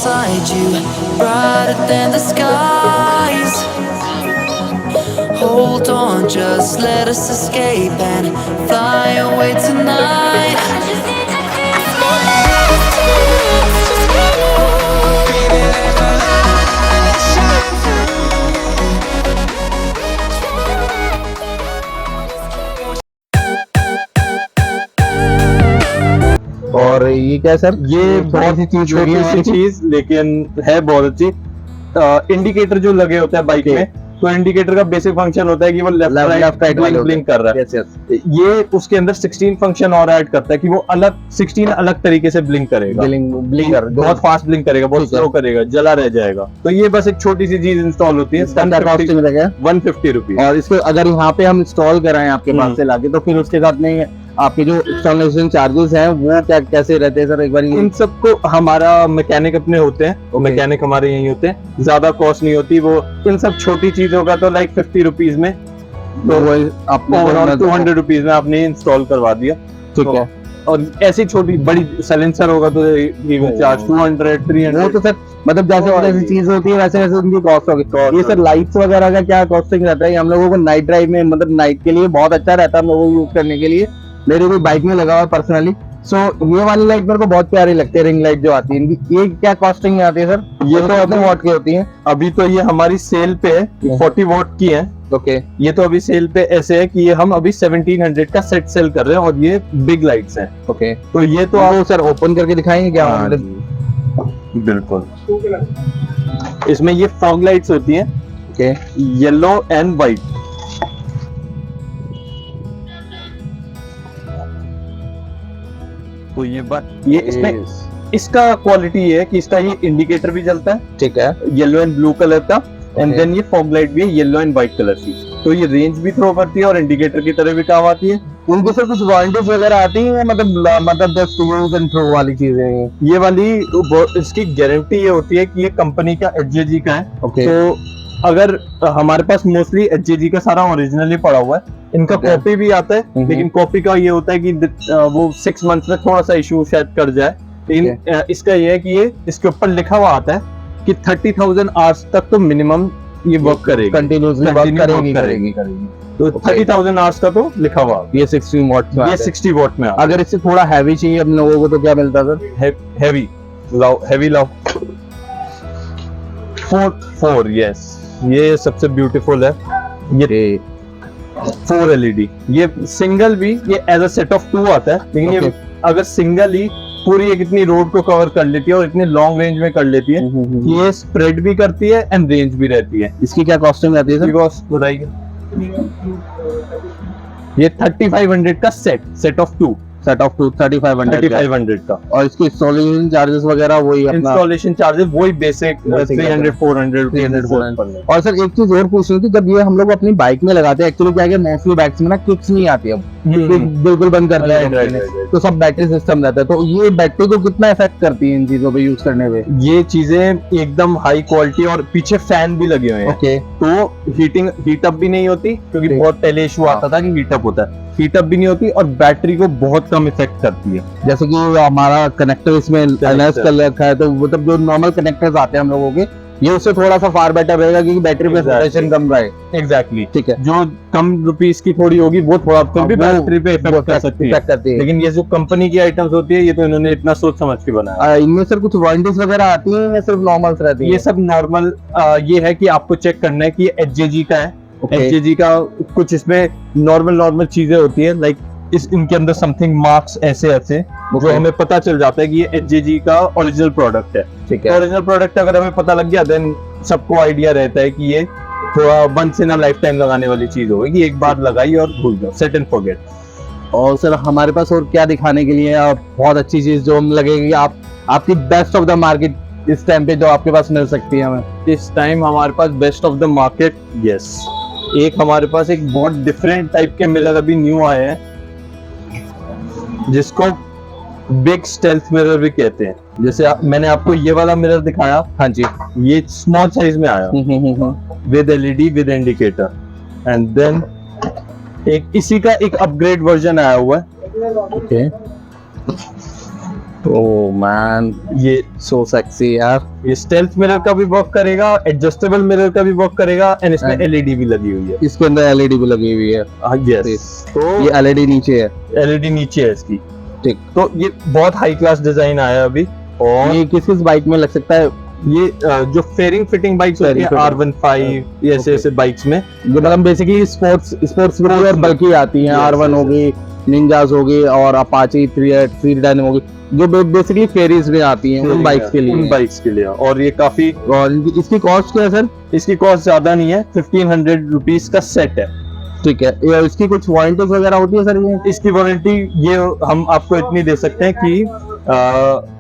inside you, brighter than the skies. Hold on, just let us escape and fly away tonight. I just need to feel this tonight, just feel it. Baby, let my light shine through. और ये क्या sir, ये बहुत ही छोटी सी चीज लेकिन है बहुत अच्छी। इंडिकेटर जो लगे होते हैं बाइक में, तो इंडिकेटर का बेसिक फंक्शन होता है कि वो लेफ्ट राइट ब्लिंक कर रहा है। yes, yes. ये उसके अंदर 16 फंक्शन और ऐड करता है कि वो अलग 16 अलग तरीके से ब्लिंक करेगा। ब्लिंकर बहुत फास्ट ब्लिंक करेगा, बहुत स्लो करेगा, जला रह जाएगा। तो ये बस एक छोटी सी चीज इंस्टॉल होती है। 150 रुपीज। और इसको अगर यहाँ पे हम इंस्टॉल कराएं आपके पास से लाके, तो फिर उसके साथ में आपके जो इंस्टॉलेशन चार्जेस हैं वो क्या कैसे रहते हैं सर? एक बार इन सबको हमारा मैकेनिक अपने होते हैं, मैकेनिक हमारे यही होते हैं, ज्यादा कॉस्ट नहीं होती। वो इन सब छोटी चीजों का तो लाइक 50 रुपीज में, तो आपको 200 रुपीज में आपने इंस्टॉल करवा दिया। ठीक है। और ऐसी छोटी बड़ी साइलेंसर होगा तो चार्ज 200 300। वो तो सर मतलब जैसे चीज होती है वैसे वैसे उनकी कॉस्ट होगी। ये सर लाइट्स वगैरह का क्या कॉस्टिंग रहता है? हम लोगों को नाइट ड्राइव में मतलब नाइट के लिए बहुत अच्छा रहता है हम लोगों को यूज करने के लिए। मेरे को बाइक में लगा हुआ पर्सनली। सो ये वाली लाइट मेरे को बहुत प्यारी लगती है, रिंग लाइट जो आती है इनकी। ये क्या कॉस्टिंग में आती है सर? ये तो अपने वॉट की होती है। अभी तो ये हमारी सेल पे है, 40 वॉट की है। ओके। ये तो अभी सेल पे ऐसे है कि ये हम अभी 1700 का सेट सेल कर रहे हैं, और ये बिग लाइट्स हैं। ओके। तो ये तो आप सर ओपन करके दिखाएंगे क्या? बिल्कुल। इसमें ये फॉग लाइट्स होती हैं, ओके, येलो एंड व्हाइट। तो ये इसमें इसका क्वालिटी ये है कि इसका ये इंडिकेटर भी जलता है, ठीक है, येलो एंड ब्लू कलर का। एंड देन ये फॉग लाइट भी है येलो एंड व्हाइट कलर की। तो ये रेंज भी थ्रो करती है और इंडिकेटर की तरह भी काम आती है। उनको सर कुछ वारंटीज वगैरह आती है मतलब जस्ट यूज एंड थ्रो वाली चीजें? ये वाली इसकी गारंटी ये होती है कि ये कंपनी का HJG का है। ओके। तो अगर हमारे पास मोस्टली HJG का सारा ओरिजिनल ही पड़ा हुआ है, इनका कॉपी भी आता है, लेकिन कॉपी का ये होता है कि वो 6 मंथ्स में थोड़ा सा इशू शायद कर जाए। लेकिन इसका ये है कि ये इसके ऊपर लिखा हुआ आता है कि 30,000 आवर्स तक तो मिनिमम ये वर्क करेगी, कंटिन्यूअसली वर्क करेगी। तो 30,000 आवर्स का तो लिखा हुआ। ये 60 वॉट में, ये 60 वॉट में। अगर इससे थोड़ा हैवी चाहिए हम लोगों को तो क्या मिलता है सर? हैवी लाओ 4 यस, ये सबसे ब्यूटीफुल है। ये 4 LED, ये सिंगल भी ये एज अ सेट ऑफ 2 आता है, लेकिन ये अगर सिंगल ही पूरी एक इतनी रोड को कवर कर लेती है और इतने लॉन्ग रेंज में कर लेती है, ये स्प्रेड भी करती है एंड रेंज भी रहती है। इसकी क्या कॉस्टिंग आती है सर? कॉस्ट बताइए। ये 3500 का सेट ऑफ 2 3500 का। और इसके इंस्टॉलेशन चार्जेस वगैरह वही अपना? इंस्टॉलेशन चार्जेस वही बेसिक 300 400 300। और सर एक चीज और पूछनी थी, जब ये हम लोग अपनी बाइक में लगाते हैं, एक्चुअली क्या है मोस्टली बाइक्स में ना किक्स नहीं आती अब, बिल्कुल बंद कर दिया है, तो सब बैटरी सिस्टम रहता है। तो ये बैटरी को कितना इफेक्ट करती है इन चीजों पे यूज करने में? ये चीजें एकदम हाई क्वालिटी, और पीछे फैन भी लगे हुए हैं। ओके। तो हीटअप भी नहीं होती, क्योंकि बहुत पहले इशू आता था कि हीटअप होता है। हीटअप भी नहीं होती और बैटरी को बहुत कम इफेक्ट करती है। जैसे कि हमारा कनेक्टर इसमें एनएस कर रखा है, तो मतलब जो नॉर्मल कनेक्टर्स आते हैं हम लोगों के, ये उससे थोड़ा सा फार बेटर रहेगा क्योंकि बैटरी पे सैचुरेशन कम रहे। एग्जैक्टली, ठीक है। जो कम रुपीस की थोड़ी होगी वो थोड़ा फिर भी बैटरी पे इफेक्ट कर सकती है, लेकिन ये जो कंपनी की आइटम्स होती है, ये तो इन्होंने इतना सोच समझ के बनाया। इनमें सर कुछ वारंटीज वगैरह आती हैं या सिर्फ नॉर्मल्स रहती है? ये सब नॉर्मल। ये है कि आपको चेक करना है कि ये HJG का है। HJG का कुछ इसमें नॉर्मल चीजें होती है, लाइक इनके अंदर समथिंग मार्क्स ऐसे जो हमें पता चल जाता है कि ये HJG का ओरिजिनल प्रोडक्ट है। ठीक है। ओरिजिनल प्रोडक्ट अगर हमें पता लग गया, देन सबको आइडिया रहता है कि ये थोड़ा once in a lifetime लगाने वाली चीज होगी कि एक बार लगाई और भूल जाओ, सेट एंड फॉरगेट। और सर हमारे पास और क्या दिखाने के लिए बहुत अच्छी चीज जो हम लगेगी आपकी बेस्ट ऑफ द मार्केट इस टाइम पे जो आपके पास मिल सकती है हमें? इस टाइम हमारे पास best of the market, yes, एक हमारे पास एक बहुत डिफरेंट टाइप के मिरर अभी न्यू आए हैं, जिसको बिग स्टेल्थ मिरर भी कहते हैं। जैसे मैंने आपको ये वाला मिरर दिखाया, हाँ जी, ये स्मॉल साइज में आया with LED with indicator. And then एक इसी का एक अपग्रेड वर्जन आया हुआ है। ओके। ओह मैन, ये सो सेक्सी यार। ये स्टेल्थ मिरर का भी वर्क करेगा, एडजस्टेबल मिरर का भी वर्क करेगा, एंड इसमें And- एलईडी भी लगी हुई है। इसके अंदर एलईडी भी लगी हुई है। यस, तो ये एलईडी नीचे है। एलईडी नीचे है इसकी। ठीक। तो ये बहुत हाई क्लास डिजाइन आया है अभी। और ये किस किस बाइक में लग सकता है? ये जो फेयरिंग फिटिंग बाइक्स होती है Fairing R15 ये ऐसे Okay. ऐसे बाइक्स में, जो मतलब बेसिकली स्पोर्ट्स ग्रुप और बल्कि आती हैं, Yes, R1 yes. होगी, निंजास होगी और अपाची 310 होगी, जो बेसिकली फेरीज में आती हैं उन बाइक्स के उन लिए। बाइक्स के लिए। और ये काफी, और इसकी कॉस्ट क्या है सर? इसकी कॉस्ट ज्यादा नहीं है, 1500 रुपीज का सेट है। ठीक है। ये इसकी कुछ वारंटीज वगैरह होती है सर? ये इसकी वारंटी ये हम आपको इतनी दे सकते हैं कि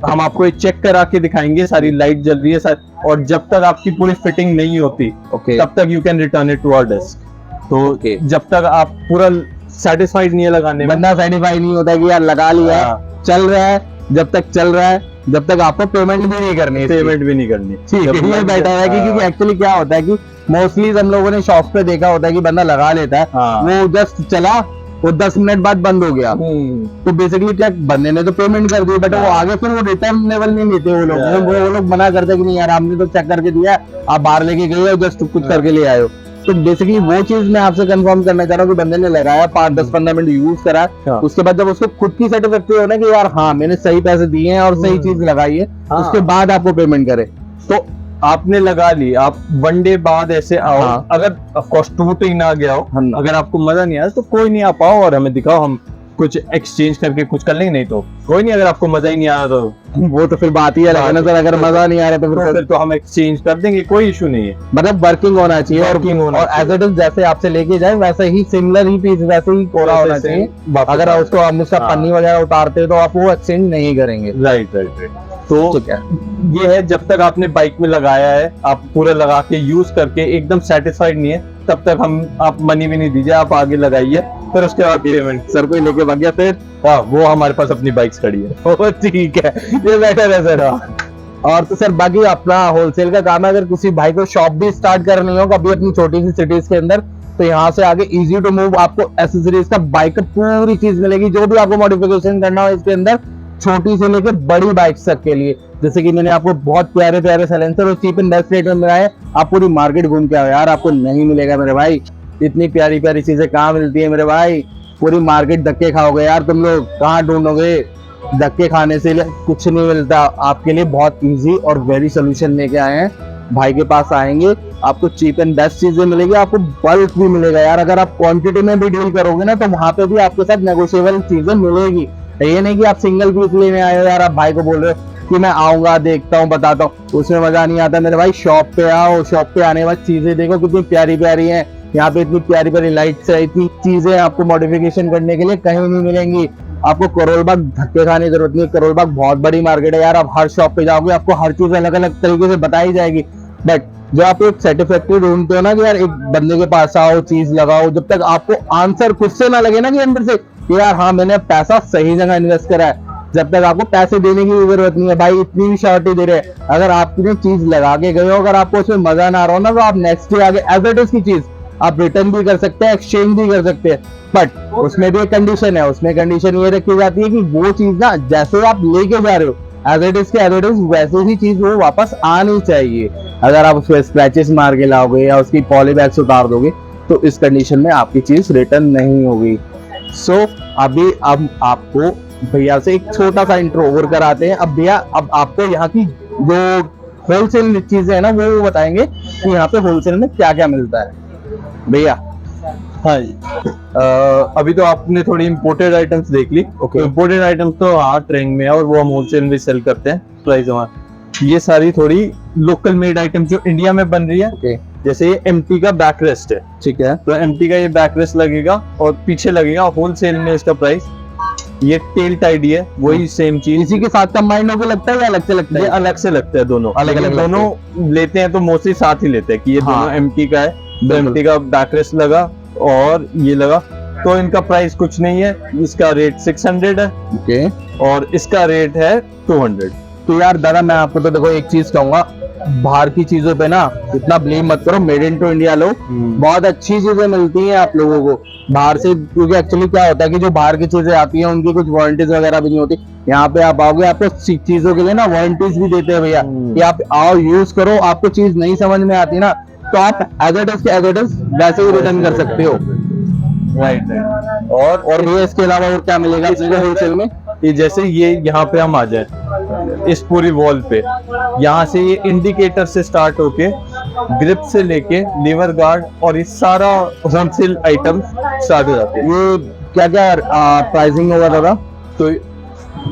हम आपको ये चेक करा के दिखाएंगे, सारी लाइट जल रही है और जब तक आपकी पूरी फिटिंग नहीं होती ओके। तब तक you can return it to our desk. तो Okay. जब तक आप पूरा सेटिस्फाइड नहीं है लगाने में, बंदा सेटिस्फाई नहीं होता है कि यार लगा लिया है, हाँ। चल रहा है, जब तक चल रहा है जब तक आपको पेमेंट भी नहीं करनी है। पेमेंट भी नहीं करनी। ठीक है, ये बेटर है क्योंकि एक्चुअली क्या होता है कि मोस्टली हम लोगों ने शॉप पे देखा होता है कि बंदा लगा लेता है, हाँ। वो जस्ट चला, वो 10 मिनट बाद बंद हो गया, तो बेसिकली क्या बंदे ने तो पेमेंट कर दी, बट वो आगे फिर वो रिटर्न लेवल नहीं लेते वो लोग। Yeah. वो लोग मना करते कि नहीं यार आपने तो चेक करके दिया, आप बाहर लेके गए हो, जस्ट कुछ करके ले आए हो। तो बेसिकली वो चीज मैं आपसे कंफर्म करना चाह रहा हूँ कि बंदे ने लगाया 5-10-15 मिनट यूज करा, हाँ। उसके बाद जब उसको खुद की सेटिस्फैक्ट्री हो ना कि यार हाँ मैंने सही पैसे दिए हैं और सही चीज लगाई है, हाँ। उसके बाद आपको पेमेंट करे। तो आपने लगा ली, आप 1 डे बाद ऐसे आओ, हाँ। अगर ऑफकोर्स टूट ही ना गया हो, हाँ। अगर आपको मजा नहीं आया तो कोई नहीं, आप आओ और हमें दिखाओ, हम कुछ एक्सचेंज करके कुछ कर लेंगे। नहीं तो कोई नहीं, अगर आपको मजा ही नहीं आया तो वो तो फिर बात ही अलग है ना सर, अगर मजा नहीं आ रहा तो फिर तो हम एक्सचेंज कर देंगे, कोई इशू नहीं है। मतलब वर्किंग होना चाहिए Working होना और एज इट इज जैसे आपसे लेके जाए वैसे ही सिमिलर ही पीस वैसे ही कोरा होना वैसे चाहिए। वापस अगर आ- उसको हम उसका हाँ। पन्नी वगैरह उतारते तो आप वो एक्सचेंज नहीं करेंगे। Right right right. तो ठीक है। ये है, जब तक आपने बाइक में लगाया है, आप पूरा लगा के यूज करके एकदम सेटिस्फाइड नहीं है, तब तक आप मनी भी नहीं दीजिए, आप आगे लगाइए, फिर उसके बाद पेमेंट। सर कोई लेके भाग गया फिर? हाँ, वो हमारे पास अपनी बाइक्स खड़ी है। ओ ठीक है, ये बेटर है सर। और तो सर बाकी अपना होलसेल का काम है, अगर किसी भाई को शॉप भी स्टार्ट करनी हो कभी अपनी छोटी सी सिटीज के अंदर, तो यहाँ से आगे इजी टू मूव आपको एसेसरीज का बाइक का पूरी चीज मिलेगी, जो भी आपको मॉडिफिकेशन करना हो इसके अंदर, छोटी से लेकर बड़ी बाइक्स तक के लिए। जैसे कि मैंने आपको बहुत प्यारे प्यारे साइलेंसर और चीप एंड बेस्ट रेट में मिलाए, आप पूरी मार्केट घूम के आओ यार, आपको नहीं मिलेगा मेरे भाई। इतनी प्यारी प्यारी चीजें कहाँ मिलती है मेरे भाई, पूरी मार्केट धक्के खाओगे यार तुम लोग, कहाँ ढूंढोगे? धक्के खाने से कुछ नहीं मिलता। आपके लिए बहुत इजी और वेरी सोल्यूशन लेके आए हैं, भाई के पास आएंगे, आपको चीप एंड बेस्ट चीजें मिलेगी, आपको बल्क भी मिलेगा यार। अगर आप क्वांटिटी में भी डील करोगे ना तो वहां पे भी आपके साथ नेगोशिएबल चीजें मिलेगी। ये नहीं कि आप सिंगल पीस लेने आए हो यार, आप भाई को बोल रहे हो कि मैं आऊंगा देखता हूँ बताता हूँ, उसमें मजा नहीं आता मेरे भाई। शॉप पे आओ, शॉप पे आने के बाद चीजें देखो कितनी प्यारी प्यारी हैं, यहाँ पे इतनी प्यारी प्यारी लाइट्स है, इतनी चीजें आपको मॉडिफिकेशन करने के लिए कहीं नहीं मिलेंगी। आपको करोल बाग धक्के खाने की जरूरत नहीं है, करोल बाग बहुत बड़ी मार्केट है यार, आप हर शॉप पे जाओगे आपको हर चीज अलग अलग तरीके से बताई जाएगी। बट जो आप एक सेटिस्फैक्ट्री ढूंढते हो ना कि यार एक बंदे के पास आओ, चीज लगाओ, जब तक आपको आंसर खुद से ना लगे ना कि अंदर से कि यार हाँ मैंने पैसा सही जगह इन्वेस्ट करा है, जब तक आपको पैसे देने की जरूरत नहीं है। भाई इतनी भी शॉर्टी दे रहे हैं, अगर आपने चीज लगा के गए हो, अगर आपको उसमें मजा ना आ रहा हो ना, तो आप नेक्स्ट डे आगे एज इट इज की चीज आप रिटर्न भी कर सकते हैं, एक्सचेंज भी कर सकते हैं। बट उसमें भी एक कंडीशन है, उसमें कंडीशन ये रखी जाती है कि वो चीज ना जैसे आप लेके जा रहे हो एज इट इज के एज इट इज वैसे ही चीज वो वापस आनी चाहिए। अगर आप उसमें स्क्रैचेस मार के लाओगे या उसकी पॉली बैग्स उतार दोगे तो इस कंडीशन में आपकी चीज रिटर्न नहीं होगी। सो अभी अब आपको भैया से एक छोटा सा इंट्रो ओवर कराते हैं। अब भैया अब आपको यहाँ की जो होलसेल चीजें है ना वो बताएंगे कि यहाँ पे होलसेल में क्या क्या मिलता है भैया। हाँ जी। अभी तो आपने थोड़ी इम्पोर्टेड आइटम्स देख ली। Okay. इम्पोर्टेड आइटम्स तो हाँ ट्रेंग में है और वो हम होलसेल में सेल करते हैं, प्राइस हमारा। ये सारी थोड़ी लोकल मेड आइटम जो इंडिया में बन रही है। ओके जैसे ये एमटी का बैक रेस्ट है, ठीक है। तो एमटी का ये बैक रेस्ट लगेगा और पीछे लगेगा होलसेल में इसका प्राइस। ये टेल टाइडी है, वही सेम चीज। इसी के साथ कंबाइंड होकर लगता है या अलग से लगता ये है? अलग से लगता है दोनों, अलग-अलग लेकिन लगते दोनों लेते हैं तो मोस्टली साथ ही लेते हैं कि ये हाँ। दोनों एमटी का है, तो बिल्कुल। एमटी का बैक रेस्ट लगा और ये लगा, तो इनका प्राइस कुछ नहीं है। इसका रेट 600 है ओके। और इसका रेट है 200। तो यार दादा मैं आपको तो देखो एक चीज कहूंगा, बाहर की चीजों पे ना इतना ब्लेम मत करो, मेड इन टू इंडिया लो, बहुत अच्छी चीजें मिलती हैं आप लोगों को बाहर से, क्योंकि एक्चुअली क्या होता है कि जो बाहर की चीजें आती हैं उनकी कुछ वारंटीज वगैरह भी नहीं होती। यहाँ पे आप आओगे, आपको चीजों के लिए ना वारंटीज भी देते हैं भैया कि आप आओ यूज करो, आपको चीज नहीं समझ में आती ना तो आप एज इट इज वैसे ही रिटर्न कर सकते हो। राइट। और भैया इसके अलावा और क्या मिलेगा होलसेल में? ये जैसे ये यहाँ पे हम आ जाए इस पूरी वॉल पे, यहाँ से ये इंडिकेटर से स्टार्ट होके ग्रिप से लेके लीवर गार्ड और ये सारा होलसेल आइटम स्टार्ट हो जाते हैं। ये क्या क्या प्राइसिंग होगा दादा? तो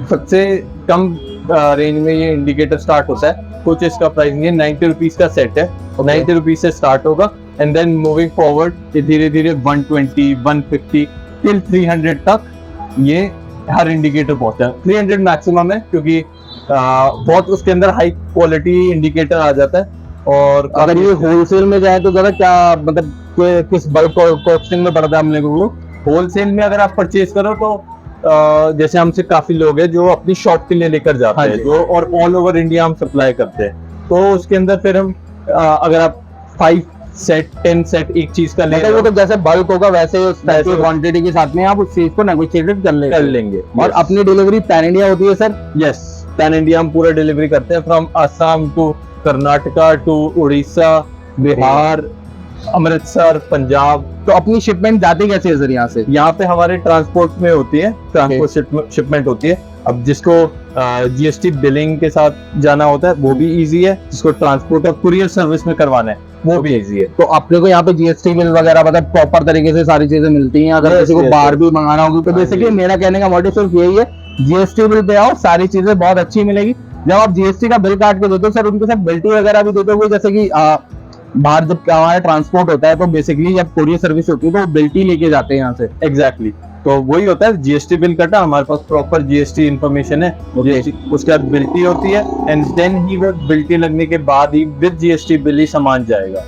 सबसे कम रेंज में ये इंडिकेटर स्टार्ट होता है, कुछ इसका प्राइसिंग है 90 रुपीज का सेट है, 90 रुपीज से स्टार्ट होगा एंड देन मूविंग फॉरवर्ड ये धीरे धीरे 120, 150 टिल 300 तक ये हर इंडिकेटर पहुंचता है। 300 मैक्सिमम है क्योंकि बहुत उसके अंदर हाई क्वालिटी इंडिकेटर आ जाता है। और अगर ये होलसेल में जाए तो दादा क्या मतलब किस बल्क कॉस्टिंग में पड़ता है हम लोगों को? होलसेल में अगर आप परचेज करो तो जैसे हमसे काफी लोग हैं जो अपनी शॉप के लिए लेकर जाते हैं जो, और ऑल ओवर इंडिया हम सप्लाई करते हैं, तो उसके अंदर फिर हम अगर आप 5 सेट 10 सेट एक चीज का ले, वो तो जैसे बल्क होगा वैसे उस क्वांटिटी के साथ में आप उस चीज को नेगोशिएट कर लेंगे। और अपनी डिलीवरी पैन इंडिया होती है सर? यस, पैन इंडिया हम पूरा डिलीवरी करते हैं, from Assam to Karnataka to Orissa, Bihar, Amritsar, Punjab. तो अपनी शिपमेंट जाती कैसे है सर यहाँ से? यहाँ पे हमारे ट्रांसपोर्ट में होती है, ट्रांसपोर्ट शिपमेंट होती है। अब जिसको जीएसटी बिलिंग के साथ जाना होता है वो भी इजी है, जिसको ट्रांसपोर्ट और कुरियर सर्विस में करवाना है वो भी इजी है। तो अपने को यहाँ पे जीएसटी बिल वगैरह मतलब प्रॉपर तरीके से सारी चीजें मिलती हैं। अगर किसी को बाहर भी मंगाना होगी तो बेसिकली मेरा कहने का मोटिव सिर्फ यही है, जीएसटी बिल पे आओ, सारी चीजें बहुत अच्छी मिलेगी। जब आप जीएसटी का बिल काट के देते हो सर, उनके साथ बिल्टी वगैरह भी देते हो, जैसे कि बाहर जब हमारा ट्रांसपोर्ट होता है तो बेसिकली जब कोरियर सर्विस होती है तो बिल्टी लेके जाते हैं यहाँ से। एग्जैक्टली, तो वही होता है, जीएसटी बिल कटा, हमारे पास प्रॉपर जीएसटी इंफॉर्मेशन है, उसके बाद बिल्टी होती है एंड देन ही वो बिल्टी लगने के बाद ही विद जीएसटी बिल ही सामान जाएगा।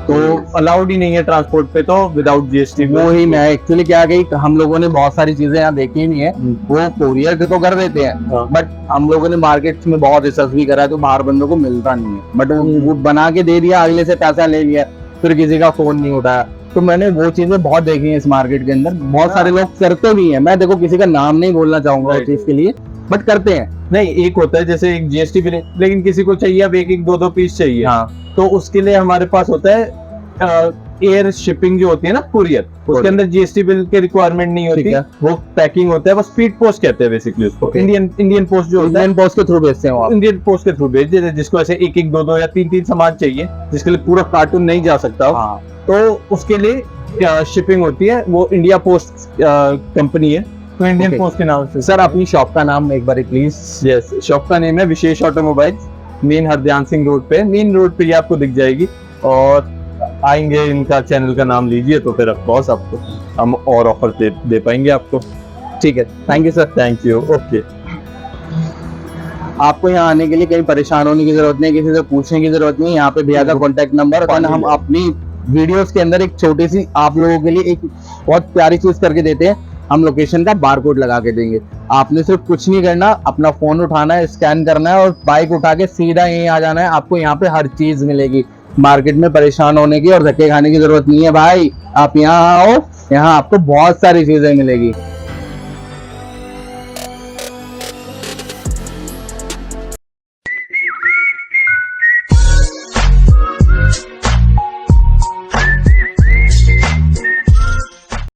तो अलाउड ही नहीं है ट्रांसपोर्ट पे तो विदाउट जीएसटी। वो ही मैं एक्चुअली क्या गई, हम लोगों ने बहुत सारी चीजें यहाँ देखी नहीं है, वो कोरियर के तो कर देते हैं बट हम लोगों ने मार्केट में बहुत रिसर्च भी करा है तो बाहर बंदों को मिलता नहीं है, बट वो बना के दे दिया, अगले से पैसा ले लिया, फिर किसी का फोन नहीं उठाया। तो मैंने वो चीजें बहुत देखी हैं इस मार्केट के अंदर, बहुत सारे लोग करते भी हैं। मैं देखो किसी का नाम नहीं बोलना चाहूंगा उस चीज के लिए, बट करते हैं। नहीं, एक होता है जैसे एक जीएसटी बिल, लेकिन किसी को चाहिए अब एक 2-2 पीस चाहिए, हाँ, तो उसके लिए हमारे पास होता है एयर शिपिंग जो होती है ना, कुरियर, उसके अंदर जीएसटी बिल की रिक्वायरमेंट नहीं होती, वो पैकिंग होता है, बस स्पीड पोस्ट कहते हैं बेसिकली उसको। इंडियन पोस्ट जो होता है, इंडियन पोस्ट के थ्रू भेजते हैं, इंडियन पोस्ट के थ्रू भेज देते हैं, जिसको ऐसे 1-1, 2-2 या 3-3 सामान चाहिए, जिसके लिए पूरा कार्टून नहीं जा सकता, तो उसके लिए शिपिंग होती है, वो इंडिया पोस्ट कंपनी है, तो इंडियन पोस्ट के नाम से। सर अपनी शॉप का नाम एक बार प्लीज? यस, शॉप का नेम है विशेष ऑटोमोबाइल्स, मेन हरदयान सिंह रोड पे, मेन रोड पे ये आपको दिख जाएगी। और आएंगे, इनका चैनल का नाम लीजिए तो फिर ऑफकोर्स आपको हम और ऑफर दे पाएंगे आपको। ठीक है, thank you sir. Thank you. Okay, आपको यहाँ आने के लिए कहीं परेशान होने की जरूरत नहीं, किसी से पूछने की जरूरत नहीं। यहाँ पे भैया का कॉन्टेक्ट नंबर, और हम अपनी वीडियोस के अंदर एक छोटी सी आप लोगों के लिए एक बहुत प्यारी चीज करके देते हैं, हम लोकेशन का बारकोड लगा के देंगे। आपने सिर्फ कुछ नहीं करना, अपना फोन उठाना है, स्कैन करना है और बाइक उठा के सीधा यहीं आ जाना है। आपको यहाँ पे हर चीज मिलेगी, मार्केट में परेशान होने की और धक्के खाने की जरूरत नहीं है भाई। आप यहाँ आओ, यहाँ आपको बहुत सारी चीजें मिलेगी।